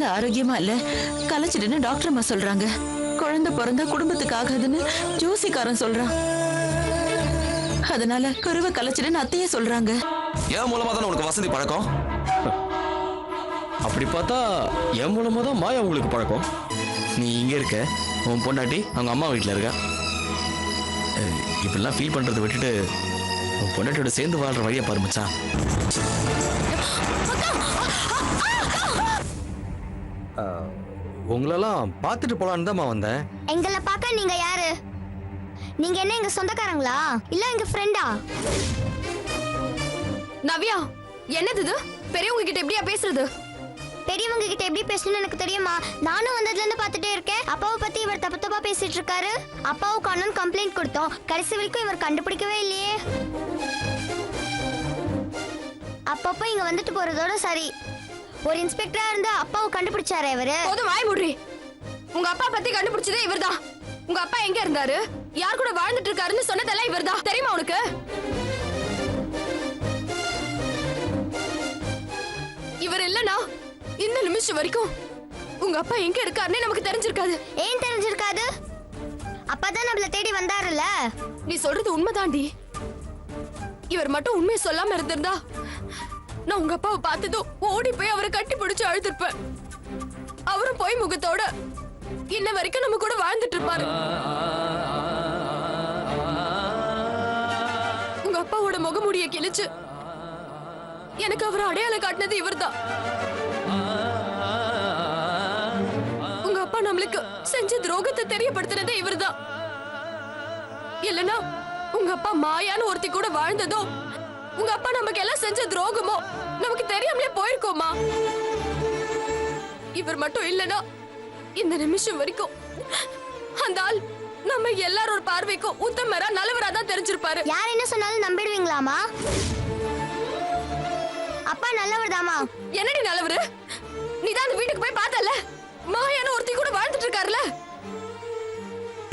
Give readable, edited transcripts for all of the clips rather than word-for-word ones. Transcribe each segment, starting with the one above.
குழந்தை ஆரோக்கியமா இல்ல, கலைச்சிட்டுன்னு டாக்டர் அம்மா சொல்றாங்க. குழந்தை பிறந்தா குடும்பத்துக்கு ஆகாதுன்னு ஜோசிக்காரன் சொல்றான். அதனால கருவை கலைச்சிட்டுன்னு அத்தையே சொல்றாங்க. என் மூலமா தானே உனக்கு வசதி பழக்கம். அப்படி பார்த்தா என் மூலமா தான் மாயா உங்களுக்கு பழக்கம். நீ இங்க இருக்க, உன் பொண்டாட்டி அவங்க அம்மா வீட்டில் இருக்கா. இப்பெல்லாம் ஃபீல் பண்றதை விட்டுட்டு உன் பொண்டாட்டியோட சேர்ந்து வாழ்ற வழியை பாரு மச்சான். உங்களெல்லாம் பார்த்துட்டு போலான்னு தான் வந்தேன். எங்களை பார்க்க நீங்க யாரு? நீங்க என்ன எங்க சொந்தக்காரங்களா இல்ல எங்க ஃப்ரெண்டா? நவ்யா, என்னது இது? பெரியவங்க கிட்ட எப்படியா பேசுறது? பெரியவங்க கிட்ட எப்படி பேசணும்னு எனக்கு தெரியுமா? நானும் வந்ததுல இருந்து பார்த்துட்டே இருக்கேன். அப்பாவை பத்தி இவர் தப்பு தப்பா பேசிட்டு இருக்காரு. அப்பாவுக்கு அண்ணன் கம்ப்ளைண்ட் கொடுத்தோம், கடைசி வரைக்கும் இவர் கண்டுபிடிக்கவே இல்லையே. அப்பப்போ இங்க வந்துட்டு போறதோட சரி, ஒரு இன்ஸ்பெக்டரா இருந்து அப்பாவை கண்டுபிடிச்சாரு இவரு. போதும், வாய் மூடுறி. உங்க அப்பா பத்தி கண்டுபிடிச்சதே இவர்தான். உங்க அப்பா எங்க இருந்தாரு, யார் கூட வாழ்ந்துட்டு இருக்காருன்னு சொன்னதெல்லாம் இவர்தான். தெரியுமா உனக்கு? இவர் இல்லனா இந்த நிமிஷம் வரைக்கும் உங்க அப்பா எங்க இருக்காருன்னு நமக்கு தெரிஞ்சிருக்காது. ஏன் தெரிஞ்சிருக்காது? அப்பதான் நம்மள தேடி வந்தாருல்ல. நீ சொல்றது உண்மைதாண்டி. இவர் மட்டும் உண்மையை சொல்லாம இருந்திருந்தா நான் உங்க அப்பாவை பார்த்ததும் ஓடி போய் அவரை கட்டி பிடிச்சு அழுத்திருப்பேன். அவரும் போய் முகத்தோட இன்ன வரைக்கும் நம்ம கூட வாழ்ந்துட்டு இருப்பாரு. உங்க அப்பாவோட முகமூடிய கிழிச்சு எனக்கு அவர் அடையாளம் காட்டினது இவர்தான். உங்க அப்பா நம்மளுக்கு செஞ்ச துரோகத்தை தெரியப்படுத்தினதே இவர்தான். இல்லனா உங்க அப்பா மாயான்னு ஒருத்தி கூட வாழ்ந்ததோ, உங்க அப்பா நமக்கு எல்லாம் செஞ்ச துரோகமோ நமக்கு தெரியாமலே போயிருக்கோமா? இவர் மட்டும் இல்லனா இந்த நிமிஷம் வரைக்கும் அந்த ஆள் நம்ம எல்லாரோட பார்வைக்கும் உத்தமரா நல்லவரா தான் தெரிஞ்சிருப்பாரு. யார் என்ன சொன்னாலும் நம்பிடுவீங்களாமா? அப்பா நல்லவர் தாமா. என்னடி நல்லவரு? நீதான் அந்த வீட்டுக்கு போய் பார்த்தல, மாயான ஒருத்தி கூட வாழ்ந்துட்டு இருக்காருல.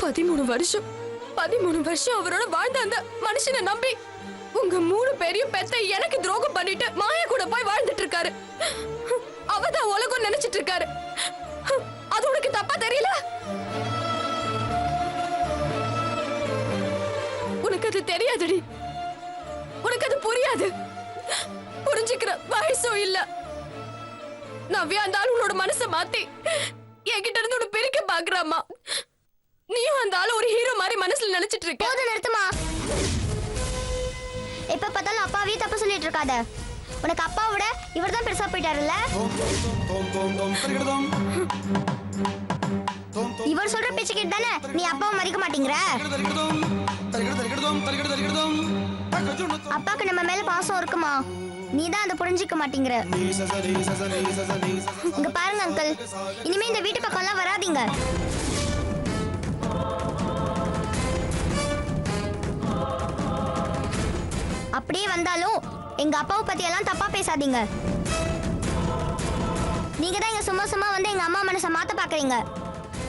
13 வருஷம் அவரோட வாழ்ந்த அந்த மனுஷனை நம்பி உங்க 3 பேரையும் பெத்த எனக்கு துரோகம் பண்ணிட்டு மாயா கூட போய் வாழ்ந்துட்டு இருக்காரு. அவதான் உலகம் நினைச்சிட்டு இருக்காரு. அது உனக்கு தப்பா தெரியல? உனக்கு அது தெரியாதுடி, உனக்கு அது புரியாது. புரிஞ்சுக்கிற வயசும் இல்ல. நவ்யா அந்த ஆள் உன்னோட மனசை மாத்தி என்கிட்ட இருந்து உன்னை பிரிக்க பாக்குறாமா. நீயும் அந்த ஆளு ஒரு ஹீரோ மாதிரி மனசுல நினைச்சிட்டு இருக்க. போதும், நிறுத்துமா. எப்ப பார்த்தாலும் அப்பாவே தப்பு சொல்லிட்டு இருக்காத. உனக்கு அப்பா விட இவர் தான் பெருசா போயிட்டாருல்ல. இவர் சொல்ற பேச்சு கேட்டு தானே நீ அப்பாவை மதிக்க மாட்டேங்கிற. அப்பாக்கு நம்ம மேல பாசம் இருக்குமா? நீ தான் அதை புரிஞ்சிக்க மாட்டேங்கிற. இங்க பாருங்க அங்கிள், இனிமே இந்த வீட்டு பக்கம் எல்லாம் வராதீங்க. அப்படியே வந்தாலும் எங்க அப்பாவை பத்தி எல்லாம் தப்பா பேசாதீங்க. நீங்க தான் இங்க சும்மா சும்மா வந்து எங்க அம்மா மனசை மாத்த பாக்குறீங்க.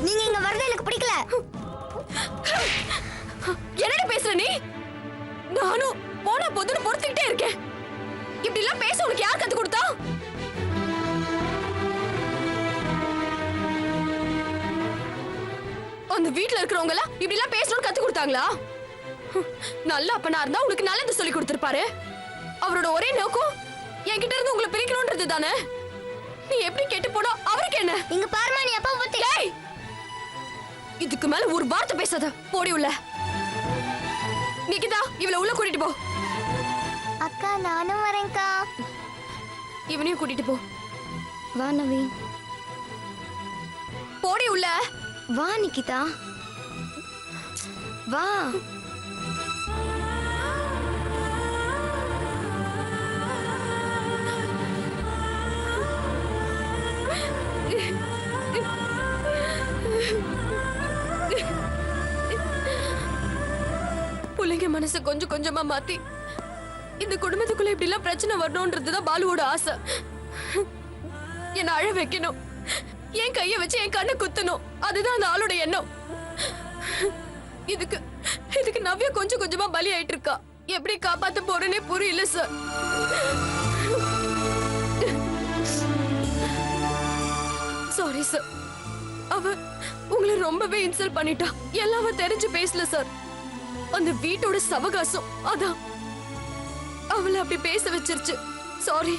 நீங்க இங்க வரது எனக்கு பிடிக்கல. என்னடி பேசுற நீ? நானும் போனா போதுன்னு பொறுத்துக்கிட்டே இருக்கேன். இப்படி எல்லாம் பேச உனக்கு யார் கத்து கொடுத்தா? அந்த வீட்டுல இருக்கிறவங்க எல்லாம் இப்படி எல்லாம் பேசணும்னு கத்து கொடுத்தாங்களா? நல்ல அப்பனா இருந்தா உனக்கு நல்லது சொல்லி கொடுத்திருப்பாரு. அவரோட ஒரே நோக்கம் என்கிட்ட இருந்து உங்களை பிரிக்கணும்ன்றது தானே. நீ எப்படி கெட்டு போனா அவருக்கு என்ன? இங்க பாருமா, நீ அப்பா பத்தி இதுக்கு மேல ஒரு வார்த்தை பேசாத. போடி உள்ள. நிக்கிதா, இவளை உள்ள கூட்டிட்டு போ. அக்கா நானும் வரேன்க்கா. இவனையும் கூட்டிட்டு போ. வா நவீன். போடி உள்ள. வா நிக்கிதா, வா. பிள்ளைங்க மனசை கொஞ்சம் கொஞ்சமா மாத்தி இந்த குடும்பத்துக்குள்ள இப்படி எல்லாம் பிரச்சனை வரணும்ன்றதுதான் பாலுவோட ஆசை. என்ன அழ வைக்கணும், என் கைய வச்சு என் கண்ணை குத்தணும், அதுதான் அந்த ஆளோட எண்ணம். இதுக்கு நவ்யா கொஞ்சம் கொஞ்சமா பலி ஆயிட்டு இருக்கா. எப்படி காப்பாத்த போறேனே புரியல சார். Sorry sir. அவ உங்களை ரொம்பவே இன்சல்ட் பண்ணிட்டா. எல்லாம் அவ தெரிஞ்சு பேசல சார். அந்த வீட்டோட சவகாசம் அதான் அவளை அப்படி பேச வச்சிருச்சு. சாரி.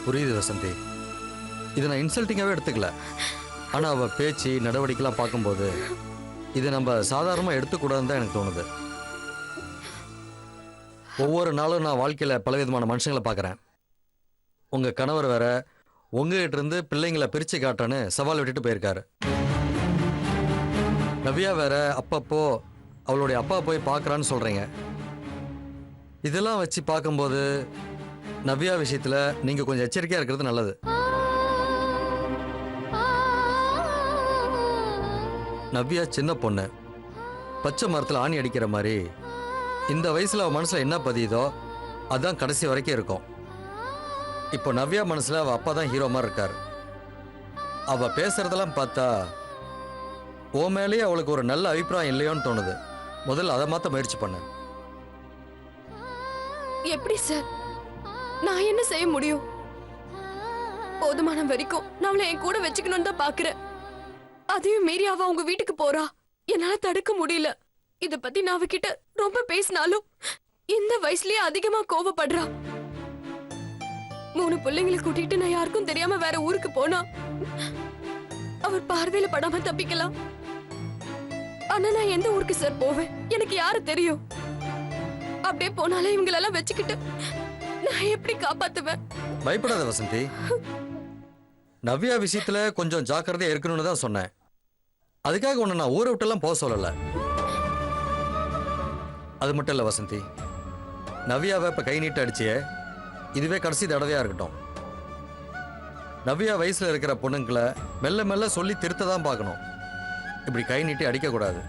புரியுது வசந்தி, இதை நான் இன்சல்ட்டிங்காகவே எடுத்துக்கல. ஆனால் அவள் பேச்சு நடவடிக்கைலாம் பார்க்கும்போது இதை நம்ம சாதாரணமாக எடுத்துக்கூடாதுன்னு தான் எனக்கு தோணுது. ஒவ்வொரு நாளும் நான் வாழ்க்கையில் பலவிதமான மனுஷங்களை பார்க்குறேன். உங்கள் கணவர் வேற உங்ககிட்ட இருந்து பிள்ளைங்களை பிரித்து காட்டுறேன்னு சவால் விட்டுட்டு போயிருக்காரு. நவ்யா வேற அப்பப்போ அவளுடைய அப்பா போய் பார்க்குறான்னு சொல்கிறீங்க. இதெல்லாம் வச்சு பார்க்கும்போது நவ்யா விஷயத்தில் நீங்கள் கொஞ்சம் எச்சரிக்கையாக இருக்கிறது நல்லது. நவ்யா சின்ன பொண்ணு, பச்சை மரத்தில் ஆணி அடிக்கிற மாதிரி இந்த வயசில் அவள் மனசில் என்ன பதியுதோ அதுதான் கடைசி வரைக்கும் இருக்கும். இப்போ நவ்யா மனசில் அவள் அப்பா தான் ஹீரோ மாதிரி இருக்கார். அவள் பேசுறதெல்லாம் பார்த்தா ஓ மேலேயே அவளுக்கு ஒரு நல்ல அபிப்பிராயம் இல்லையோன்னு தோணுது. முதல்ல அதை மாற்ற முயற்சி பண்ண. எப்படி சார்? நான் என்ன செய்ய முடியும்? போதுமான வரைக்கும் நான் அவளை என் கூட வச்சுக்கணும்னு தான் பாக்குறேன். அதையும் மீறி அவ உங்க வீட்டுக்கு போறா. என்னால தடுக்க முடியல. இத பத்தி நான் அவகிட்ட ரொம்ப பேசினாலும் இந்த வயசுலயே அதிகமா கோவப்படுறா. 3 பிள்ளைங்களை கூட்டிட்டு நான் யாருக்கும் தெரியாம வேற ஊருக்கு போனா அவர் பார்வையில படாம தப்பிக்கலாம். ஆனா நான் எந்த ஊருக்கு சார் போவேன்? எனக்கு யாரு தெரியும்? அப்படியே போனாலே இவங்களெல்லாம் வச்சுக்கிட்டு நான் எப்படி காப்பாத்துவேன்? பயப்படாத வசந்தி, நவ்யா விஷயத்துல கொஞ்சம் ஜாக்கிரதையா இருக்கணும்னு தான் சொன்னேன். அதுக்காக உன்னை நான் ஊரை விட்டெல்லாம் போக சொல்லல. அது மட்டும் இல்ல வசந்தி, நவ்யாவை இப்ப கை நீட்டு அடிச்சியே, இதுவே கடைசி தடவையா இருக்கட்டும். நவ்யா வயசுல இருக்கிற பொண்ணுங்களை மெல்ல மெல்ல சொல்லி திருத்த தான் பார்க்கணும். இப்படி கை நீட்டி அடிக்க கூடாது.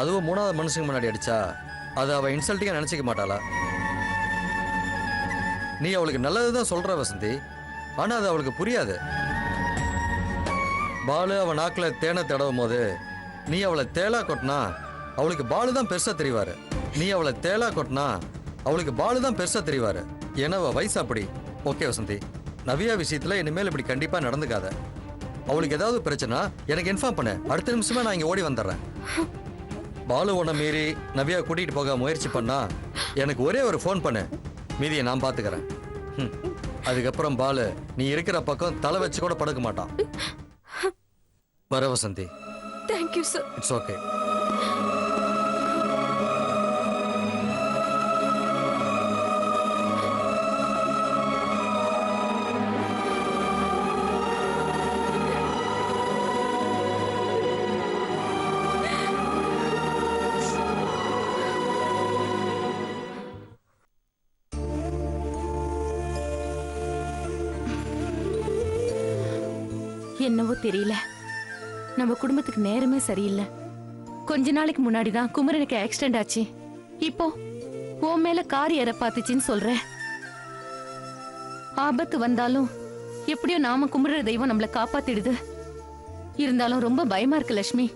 அதுவும் 3வது மனுஷங்க முன்னாடி அடிச்சா அதை அவ இன்சல்ட்டிங்கா நினைச்சிக்க மாட்டாளா? நீ அவளுக்கு நல்லதுதான் சொல்ற வசந்தி, ஆனா அது அவளுக்கு புரியாது. பாலு அவன் நாக்குல தேனை தடவும் போது நீ அவளை தேலா கொட்டினா அவளுக்கு பாலு தான் பெருசா தெரிவாரு. நீ அவளை தேலா கொட்டினா அவளுக்கு பாலு தான் பெருசா தெரிவாரு. ஏன்னா அவ வயசு அப்படி. ஓகே வசந்தி, நவ்யா விஷயத்துல இனிமேல் இப்படி கண்டிப்பா நடந்துக்காத. அவளுக்கு ஏதாவது பிரச்சனை எனக்கு இன்ஃபார்ம் பண்ணு. அடுத்த நிமிஷமே நான் இங்க ஓடி வந்துடுறேன். பாலு உன்னை மீறி நவ்யா கூட்டிட்டு போக முயற்சி பண்ணா எனக்கு ஒரே ஒரு ஃபோன் பண்ணு. மீதியை நான் பாத்துக்கிறேன். அதுக்கப்புறம் பாலு நீ இருக்கிற பக்கம் தலை வச்சு கூட படுக்க மாட்டான். வர Vasanthi. Thank you sir. It's okay. என்னவோ தெரியல, நம்ம குடும்பத்துக்கு நேரமே சரியில்லை. கொஞ்ச நாளைக்கு முன்னாடி தான் குமரனுக்கு ஆக்சிடென்ட் ஆச்சு. இப்போ உன் மேல கார் ஏற பாத்துச்சின்னு சொல்ற. ஆபத்து வந்தாலும் எப்படியோ நாம கும்பிடுற தெய்வம் நம்மள காப்பாத்திடுது. இருந்தாலும் ரொம்ப பயமா இருக்கு லட்சுமி.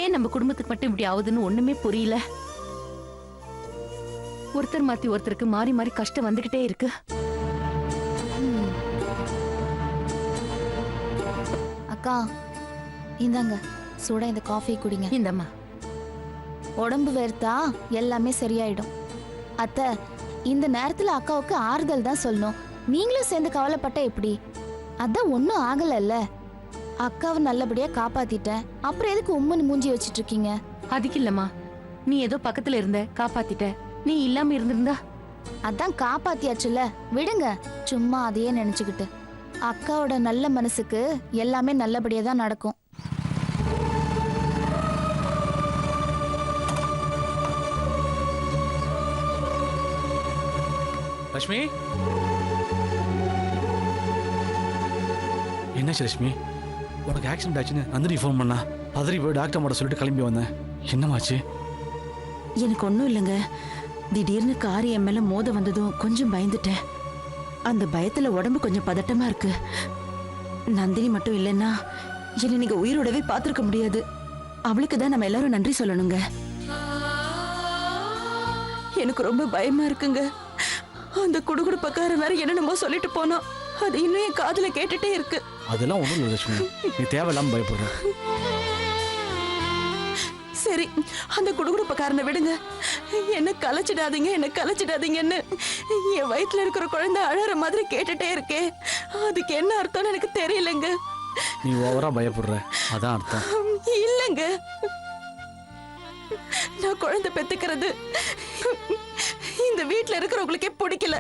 ஏன் நம்ம குடும்பத்துக்கு மட்டும் இப்படி ஆகுதுன்னு ஒண்ணுமே புரியல. ஒருத்தர் மாத்தி ஒருத்தருக்கு மாறி மாறி கஷ்டம் வந்துகிட்டே இருக்கு. அக்கா, இந்தாங்க சுட இந்த காஃபி குடிங்க. இந்தம்மா. உடம்பு வேர்த்தா எல்லாமே சரியாயிடும். அத்தை, இந்த நேரத்துல அக்காவுக்கு ஆறுதல் தான் சொல்லணும். நீங்களும் சேர்ந்து கவலைப்பட்ட எப்படி? அதான் ஒன்றும் ஆகலைல்ல. அக்காவை நல்லபடியா காப்பாத்திட்டேன். அப்புறம் எதுக்கு உம்முன்னு மூஞ்சி வச்சிட்டு இருக்கீங்க? அதுக்கு இல்லம்மா, நீ ஏதோ பக்கத்துல இருந்த காப்பாத்திட்ட. நீ இல்லாம இருந்திருந்தா? அதான் காப்பாத்தியாச்சுல, விடுங்க. சும்மா அதையே நினைச்சுக்கிட்டு. அக்காவோட நல்ல மனசுக்கு எல்லாமே நல்லபடியா தான் நடக்கும். லட்சுமி, என்னாச்சு லட்சுமி? உனக்கு ஆக்சிடென்ட் ஆச்சுன்னு நந்தினி ஃபோன் பண்ணா. பதறி போய் டாக்டர் மாட்ட சொல்லிட்டு கிளம்பி வந்தேன். என்னமாச்சு? எனக்கு ஒன்றும் இல்லைங்க. திடீர்னு கார் என் மேல மோத வந்ததும் கொஞ்சம் பயந்துட்டேன். அந்த பயத்துல உடம்பு கொஞ்சம் பதட்டமா இருக்கு. நந்தினி மட்டும் இல்லைன்னா என்னை நீங்க உயிரோடவே பார்த்திருக்க முடியாது. அவளுக்கு தான் நம்ம எல்லாரும் நன்றி சொல்லணுங்க. எனக்கு ரொம்ப பயமா இருக்குங்க. அந்த குடுகுடுப்பக்காரன் வேற என்னென்னமோ சொல்லிட்டு போனோம். அது இன்னும் என் காதுல கேட்டுட்டே இருக்கு. அதெல்லாம் ஒன்றும் இல்லை லட்சுமி, நீ தேவையில்லாமல் பயப்படுற. சரி, அந்த குடுகுடுப்பக்காரனை விடுங்க. என்ன கலைச்சிடாதீங்க, என்ன கலைச்சிடாதீங்கன்னு என் வயிற்றுல இருக்கிற குழந்தை அழற மாதிரி கேட்டுட்டே இருக்கே. அதுக்கு என்ன அர்த்தம்னு எனக்கு தெரியலங்க. நீ ஓவரா பயப்படுற, அதான் அர்த்தம். இல்லங்க, நான் குழந்தை பெத்துக்கிறது இந்த வீட்டுல இருக்கிறவங்களுக்கே பிடிக்கல.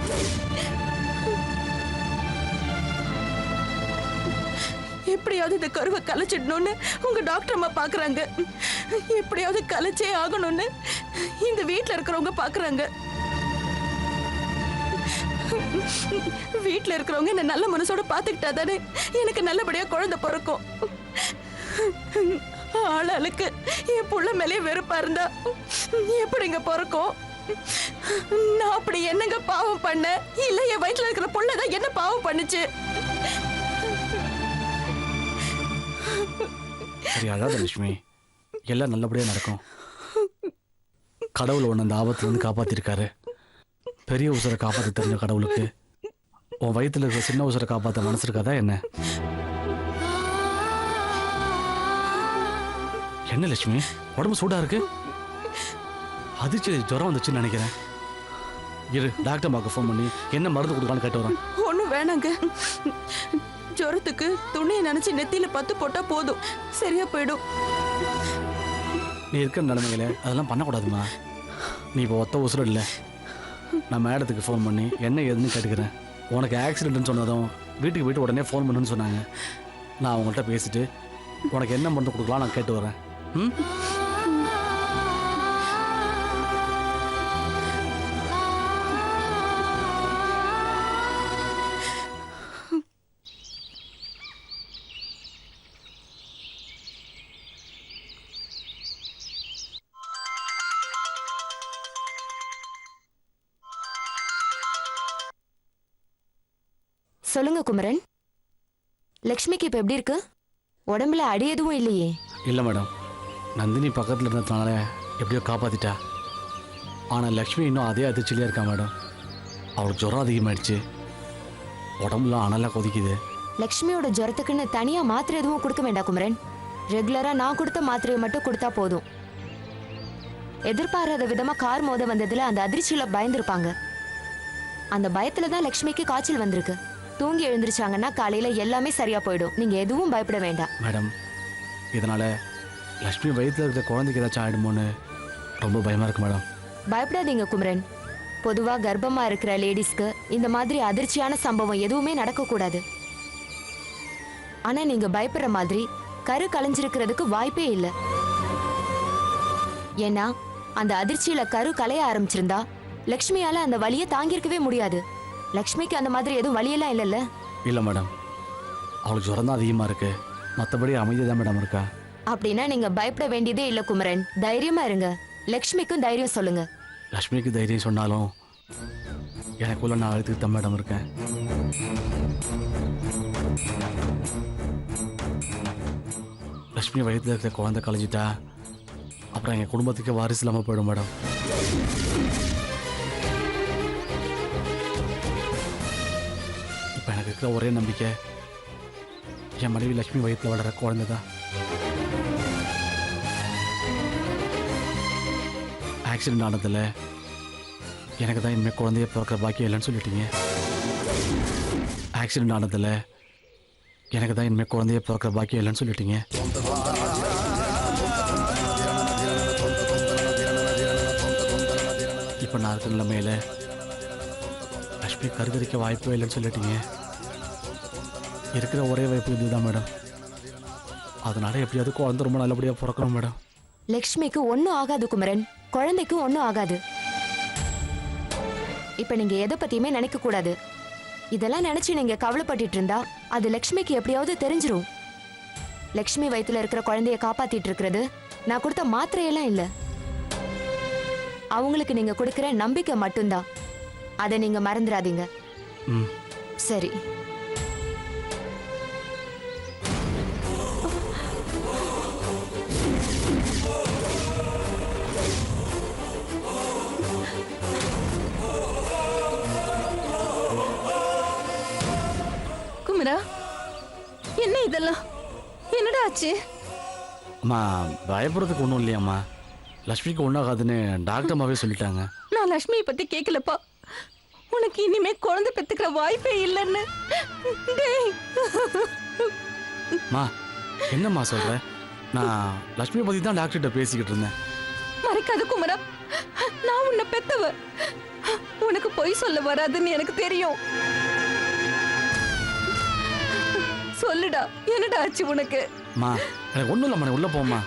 எப்படியாவது இந்த கருவை கலைச்சிடணும்னு உங்க டாக்டர் அம்மா பாக்குறாங்க. எப்படியாவது கலைச்சே ஆகணும்னு இந்த வீட்டுல இருக்கிறவங்க பாக்குறாங்க. வீட்டுல இருக்கிறவங்க என்ன நல்ல மனசோட பாத்துக்கிட்டா தானே எனக்கு நல்லபடியா குழந்தை பிறக்கும். ஆளாளுக்கு என் புள்ள மேலே வெறுப்பா இருந்தா எப்படிங்க பிறக்கும்? நான் அப்படி என்னங்க பாவம் பண்ண? இல்ல என் வயிற்றுல இருக்கிற புள்ளதான் என்ன பாவம் பண்ணுச்சு? சரி, அழாத லட்சுமி, எல்லாம் நல்லபடியா நடக்கும். கடவுள் உன்னை அந்த ஆபத்துல இருந்து காப்பாத்திருக்காரு. பெரிய உசுரை காப்பாற்ற தெரிஞ்ச கடவுளுக்கு உன் வயிற்றுல இருக்கிற சின்ன உசுரை காப்பாற்ற மனசு இருக்காதா என்ன? என்ன லட்சுமி, உடம்பு சூடா இருக்கு? அதிர்ச்சி ஜுரம் வந்துச்சுன்னு நினைக்கிறேன். இரு, டாக்டர் அம்மாவுக்கு ஃபோன் பண்ணி என்ன மருந்து கொடுக்கலான்னு கேட்டு வரேன். ஒண்ணும் வேணாங்க. ஜுரத்துக்கு துணியை நினைச்சு நெத்தியில 10 போட்டா போதும், சரியா போயிடும். நீ இருக்கிற நிலைமையில அதெல்லாம் பண்ணக்கூடாதுமா. நீ இப்போ ஒத்த உசுரம் இல்லை. நான் மேடத்துக்கு ஃபோன் பண்ணி என்ன ஏதுன்னு கேட்டுக்கிறேன். உனக்கு ஆக்சிடென்ட்னு சொன்னதும் வீட்டுக்கு போயிட்டு உடனே ஃபோன் பண்ணுன்னு சொன்னாங்க. நான் அவங்கள்ட்ட பேசிட்டு உனக்கு என்ன மருந்து கொடுக்கலாம் நான் கேட்டு வரேன். ம், சொல்லுங்க குமரன். லக்ஷ்மிக்கு இப்ப எப்படி இருக்கு? உடம்புல அடி எதுவும் இல்லையே? இல்லை மேடம், நந்தினி பக்கத்தில் இருந்ததுனால எப்படியோ காப்பாற்றிட்டா. ஆனால் லக்ஷ்மி இன்னும் அதே அதிர்ச்சியிலே இருக்கா மேடம். அவளுக்கு ஜுரம் அதிகமாகிடுச்சு, உடம்புலாம் அனலாக கொதிக்குது. லக்ஷ்மியோட ஜுரத்துக்குன்னு தனியா மாத்திரை எதுவும் கொடுக்க வேண்டாம் குமரன். ரெகுலரா நான் கொடுத்த மாத்திரையை மட்டும் கொடுத்தா போதும். எதிர்பாராத விதமா கார் மோத வந்ததுல அந்த அதிர்ச்சியில பயந்துருப்பாங்க. அந்த பயத்துல தான் லக்ஷ்மிக்கு காய்ச்சல் வந்திருக்கு. தூங்கி எழுந்திருச்சாங்கன்னா காலையில எல்லாமே சரியா போயிடும். நீங்க எதுவும் பயப்பட வேண்டாம் மேடம். இதனால லக்ஷ்மி வயிற்றுல இருக்கிற குழந்தைக்கு ஏதாச்சும் ஆயிடுமோன்னு ரொம்ப பயமா இருக்கு மேடம். பயப்படாதீங்க குமரன். பொதுவா கர்ப்பமா இருக்கிற லேடிஸ்க்கு இந்த மாதிரி அதிர்ச்சியான சம்பவம் எதுவுமே நடக்கக்கூடாது. ஆனா நீங்க பயப்படுற மாதிரி கரு கலைஞ்சிருக்கிறதுக்கு வாய்ப்பே இல்லை. ஏன்னா அந்த அதிர்ச்சியில கரு கலைய ஆரம்பிச்சிருந்தா லக்ஷ்மியால அந்த வலியை தாங்கியிருக்கவே முடியாது. லக்ஷ்மிக்கு அந்த மாதிரி எதுவும் வலியெல்லாம் இல்லைல்ல? இல்லை மேடம், அவளுக்கு ஜுரம் தான் அதிகமாக இருக்கு. மற்றபடி அமைதியாக தான் மேடம் இருக்கா. அப்படின்னா நீங்க பயப்பட வேண்டியதே இல்லை குமரன். தைரியமா இருங்க. லக்ஷ்மிக்கும் தைரியம் சொல்லுங்க. லக்ஷ்மிக்கு தைரியம் சொன்னாலும் எனக்குள்ள நான் அழுத்துக்கு தான் மேடம் இருக்கேன். லக்ஷ்மி வயிற்றுல இருக்கிற குழந்தை கலைஞ்சிட்டா அப்புறம் எங்கள் குடும்பத்துக்கு வாரிசு இல்லாமல் போயிடும் மேடம். இப்போ எனக்கு இருக்கிற ஒரே நம்பிக்கை என் மனைவி லக்ஷ்மி வயிற்றுல வளர குழந்தை தான். ஆக்சிடென்ட் ஆனதில் எனக்கு தான் இனிமேல் குழந்தைய பிறக்கிற பாக்கியம் இல்லைன்னு சொல்லிட்டீங்க. ஆக்சிடென்ட் ஆனதில் எனக்கு தான் இனிமேல் குழந்தைய பிறக்கிற பாக்கியம் இல்லைன்னு சொல்லிட்டீங்க. இப்போ நான் இருக்கிற நிலைமையில லக்ஷ்மி கருதரிக்க வாய்ப்பே இல்லைன்னு சொல்லிட்டீங்க. இருக்கிற ஒரே வாய்ப்பு இதுதான் மேடம். அதனால எப்படியாவது குழந்தை ரொம்ப நல்லபடியாக பிறக்கணும் மேடம். லக்ஷ்மிக்கு ஒன்னும் ஆகாது குமரன். குழந்தைக்கும் ஒன்னும் ஆகாது. இப்ப நீங்க எதை பத்தியுமே நினைக்க கூடாது. இதெல்லாம் நினைச்சு நீங்க கவலைப்பட்டு இருந்தா அது லக்ஷ்மிக்கு எப்படியாவது தெரிஞ்சிரும். லக்ஷ்மி வயித்துல இருக்கிற குழந்தைய காப்பாத்திட்டு இருக்கிறது நான் கொடுத்த மாத்திரையெல்லாம் இல்ல, அவங்களுக்கு நீங்க கொடுக்கிற நம்பிக்கை மட்டும்தான். அதை நீங்க மறந்துடாதீங்க. சரி. குமரா, என்னாச்சு? அம்மா பயப்படுறதுக்கு ஒன்றும் இல்லையாம்மா. லக்ஷ்மிக்கு ஒன்றாகாதுன்னு டாக்டர் அம்மாவே சொல்லிட்டாங்க. நான் லட்சுமியை பத்தி கேட்கலப்பா. உனக்கு இனிமே குழந்தை பெத்துக்கிற வாய்ப்பே இல்லைன்னு. டேய். அம்மா என்னம்மா சொல்ற? நான் லக்ஷ்மியை பற்றி தான் டாக்டர்கிட்ட பேசிக்கிட்டு இருந்தேன். மறைக்காத குமரா, நான் உன்னை பெத்தவ. உனக்கு பொய் சொல்ல வராதுன்னு எனக்கு தெரியும். சொல்லுடா, என்னடா ஆச்சு உனக்கு? அம்மா எனக்கு ஒன்றும் இல்லைம்மா, நீ உள்ளே போம்மா.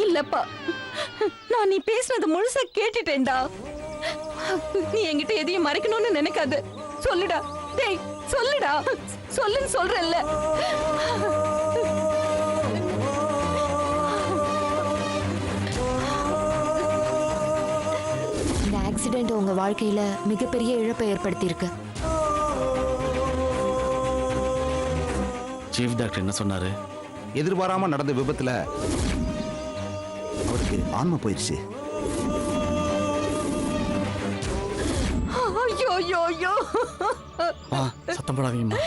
இல்லப்பா, நான் நீ பேசுனது முழுசா கேட்டுட்டேன்டா. நீ என்கிட்ட எதையும் மறைக்கணும்னு நினைக்காத. சொல்லுடா, டேய் சொல்லுடா, சொல்லுன்னு சொல்றேன்ல. இந்த ஆக்சிடென்ட் உங்க வாழ்க்கையில மிகப்பெரிய இழப்பை ஏற்படுத்தியிருக்கு. சீஃப் டாக்டர் என்ன சொன்னாரு? எதிர்பாராம நடந்த விபத்துல அவருக்கு ஆன்மை போயிடுச்சு. ஐயோ ஐயோ ஐயோ. சத்தம் போடாதீங்கம்மா.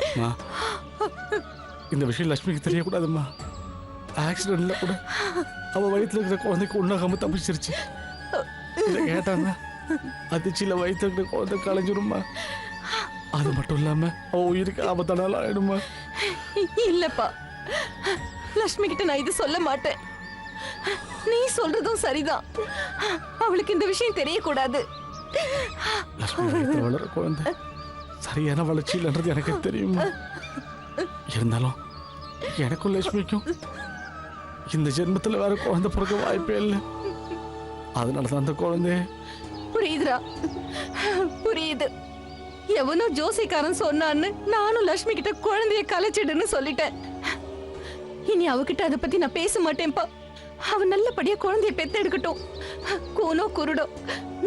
அம்மா இந்த விஷயம் லட்சுமிக்கு தெரியக்கூடாதும்மா. ஆக்சிடென்ட்ல கூட அவ வயிற்றுல இருக்கிற குழந்தைக்கு ஒன்றாகாம தப்பிச்சிருச்சு. இதை கேட்டாங்க அதிர்ச்சியில வயிற்றுல இருக்கிற குழந்தை களைஞ்சிரும்மா. அது மட்டும் இல்லாம அவ உயிருக்கு ஆபத்தானாலும் ஆயிடுமா. இல்லப்பா, லட்சுமி கிட்ட நான் இது சொல்ல மாட்டேன். நீ சொல்றதும் சரிதான். அவளுக்கு இந்த விஷயம் தெரியக்கூடாது. லட்சுமி வயித்துல வளர குழந்தை சரியான வளர்ச்சி இல்லைன்றது எனக்கு தெரியுமா. இருந்தாலும் எனக்கும் லட்சுமிக்கும் இந்த ஜென்மத்துல வேற குழந்தை பிறக்க வாய்ப்பே இல்லை. அதனாலதான் அந்த குழந்தை. புரியுதுடா, புரியுது. எவனோ ஜோசிக்காரன் சொன்னான்னு நானும் லட்சுமி கிட்ட குழந்தைய கலைச்சிடுன்னு சொல்லிட்டேன். இனி அவகிட்ட அதை பத்தி நான் பேச மாட்டேன்ப்பா. அவ நல்லபடியா குழந்தைய பெத்து எடுக்கட்டும். கூனோ குருடோ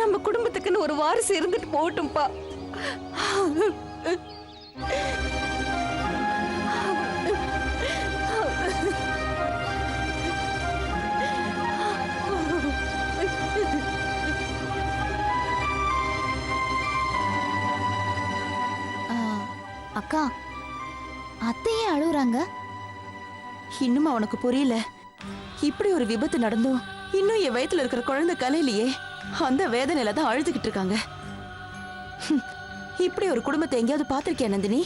நம்ம குடும்பத்துக்குன்னு ஒரு வாரிசு இருந்துட்டு போகட்டும்பா. அக்கா, அத்தையே அழுகுறாங்க. இன்னும் அவனுக்கு புரியல. இப்படி ஒரு விபத்து நடந்தும் இன்னும் என் வயித்துல இருக்கிற குழந்தை கலையிலேயே அந்த வேதனையில தான் அழுதுகிட்டு இருக்காங்க. இப்படி ஒரு குடும்பத்தை எங்கேயாவது பார்த்திருக்கியா நந்தினி?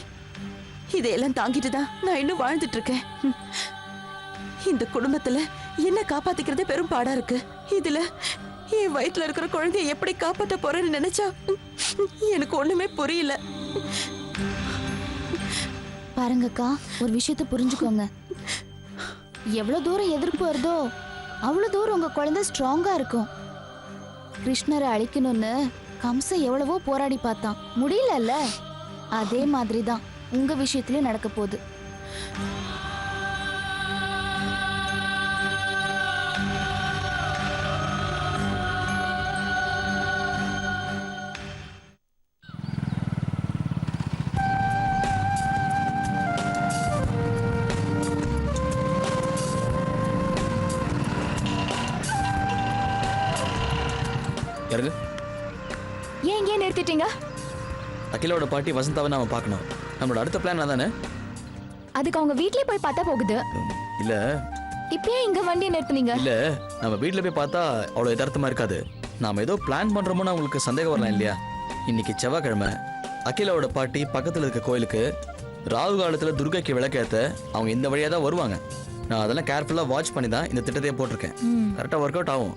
இதையெல்லாம் தாங்கிட்டு தான் நான் இன்னும் வாழ்ந்துட்டு இருக்கேன். இந்த குடும்பத்துல என்ன காப்பாத்திக்கிறதே பெரும் பாடா இருக்கு. இதுல என் வயித்துல இருக்கிற குழந்தைய எப்படி காப்பாற்ற போறேன்னு நினைச்சா எனக்கு ஒண்ணுமே புரியல. பாருங்கக்கா, ஒரு விஷயத்தை புரிஞ்சுக்கோங்க. எவ்வளவு தூரம் எதிர்ப்பு வருதோ அவ்வளவு தூரம் உங்க குழந்தை ஸ்ட்ராங்கா இருக்கும். கிருஷ்ணரை அழிக்கணும்னு கம்சன் எவ்வளவோ போராடி பார்த்தான், முடியலல்ல. அதே மாதிரி தான் உங்க விஷயத்திலயும் நடக்க போகுது. யாருங்க? ஏன் இங்கே நிறுத்திட்டீங்க? அகிலோட பாட்டி வசந்தாவை நாம பார்க்கணும். நம்மளோட அடுத்த பிளான் அதானே? அதுக்கு அவங்க வீட்லயே போய் பார்த்தா போகுது. இல்ல இப்பயே இங்க வண்டியை நிறுத்துனீங்க. இல்ல, நம்ம வீட்ல போய் பார்த்தா அவ்வளவு யதார்த்தமா இருக்காது. நாம ஏதோ பிளான் பண்றோமோன்னு அவங்களுக்கு சந்தேகம் வரலாம் இல்லையா? இன்னைக்கு செவ்வாய்க்கிழமை அகிலாவோட பாட்டி பக்கத்துல இருக்க கோயிலுக்கு ராகு காலத்துல துர்கைக்கு விளக்கேத்த அவங்க இந்த வழியா தான் வருவாங்க. நான் அதெல்லாம் கேர்ஃபுல்லா வாட்ச் பண்ணி தான் இந்த திட்டத்தையே போட்டிருக்கேன். கரெக்டா ஒர்க் அவுட் ஆகும்.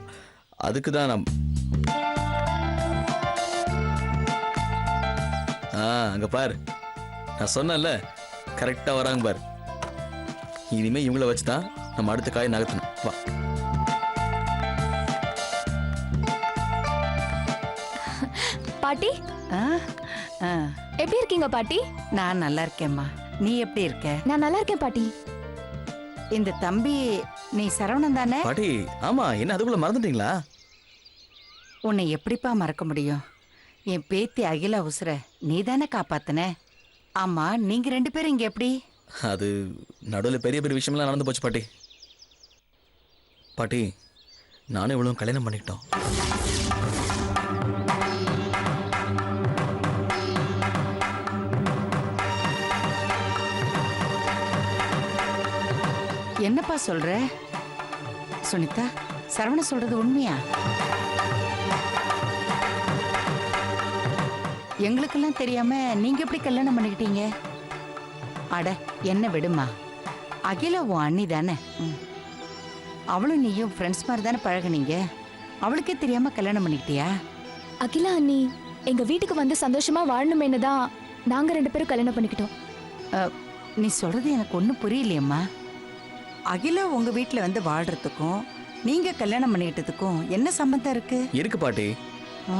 அதுக்கு தான் நான் அங்க பாரு, நான் சொன்னேன்ல கரெக்டா வராங்க பாரு. இனிமே இவங்கள வச்சுதான் நம்ம அடுத்த காய் நகர்த்தணும். வா. பாட்டி, எப்படி இருக்கீங்க பாட்டி? நான் நல்லா இருக்கேம்மா. நீ எப்படி இருக்க? நான் நல்லா இருக்கேன் பாட்டி. இந்த தம்பி நீ சரவணன் தானே? பாட்டி, ஆமா. என்ன அதுக்குள்ள மறந்துட்டீங்களா? உன்னை எப்படிப்பா மறக்க முடியும்? என் பேத்தி அகிலா உசுர நீ தானே காப்பாத்தின. ஆமா, நீங்க ரெண்டு பேரும் இங்க எப்படி? அது நடுவில் பெரிய பெரிய விஷயம்லாம் நடந்து போச்சு பாட்டி. பாட்டி, நானும் இவ்வளவு கல்யாணம் பண்ணிக்கிட்டோம். என்னப்பா சொல்ற சுனிதா? சரவண சொல்றது உண்மையா? எங்களுக்கெல்லாம் தெரியாம நீங்க எப்படி கல்யாணம் பண்ணிக்கிட்டீங்க? அட என்ன விடுமா, அகிலா உன் அண்ணி தானே. அவளும் நீயும் ஃப்ரெண்ட்ஸ் மாதிரி தானே பழகுனீங்க. அவளுக்கே தெரியாம கல்யாணம் பண்ணிக்கிட்டியா? அகிலா அண்ணி எங்க வீட்டுக்கு வந்து சந்தோஷமா வாழணுமேனு தான் நாங்க 2 பேரும் கல்யாணம் பண்ணிக்கிட்டோம். நீ சொல்றது எனக்கு ஒன்றும் புரியலையம்மா. அகிலா உங்க வீட்டில் வந்து வாழ்றதுக்கும் நீங்க கல்யாணம் பண்ணிக்கிட்டதுக்கும் என்ன சம்பந்தம் இருக்கு? இருக்கு பாட்டி. ஆ?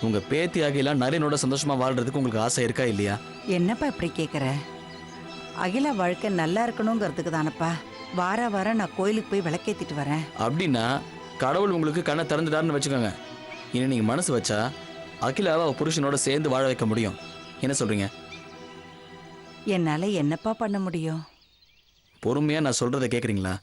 உங்க பேத்தி அகிலா நரேனோட சந்தோஷமா வாழ்றதுக்கு உங்களுக்கு ஆசை இருக்கா இல்லையா? என்னப்பா இப்படி கேட்குற? அகிலா வாழ்க்கை நல்லா இருக்கணுங்கிறதுக்கு தானப்பா வாரம் நான் கோயிலுக்கு போய் விளக்கேத்திட்டு வரேன். அப்படின்னா கடவுள் உங்களுக்கு கண்ணை திறந்துட்டாருன்னு வச்சுக்கோங்க. இனி நீங்க மனசு வச்சா அகிலாவை அவ புருஷனோட சேர்ந்து வாழ வைக்க முடியும். என்ன சொல்றீங்க? என்னால என்னப்பா பண்ண முடியும்? பொறுமையா நான் சொல்றதை கேக்குறீங்களா?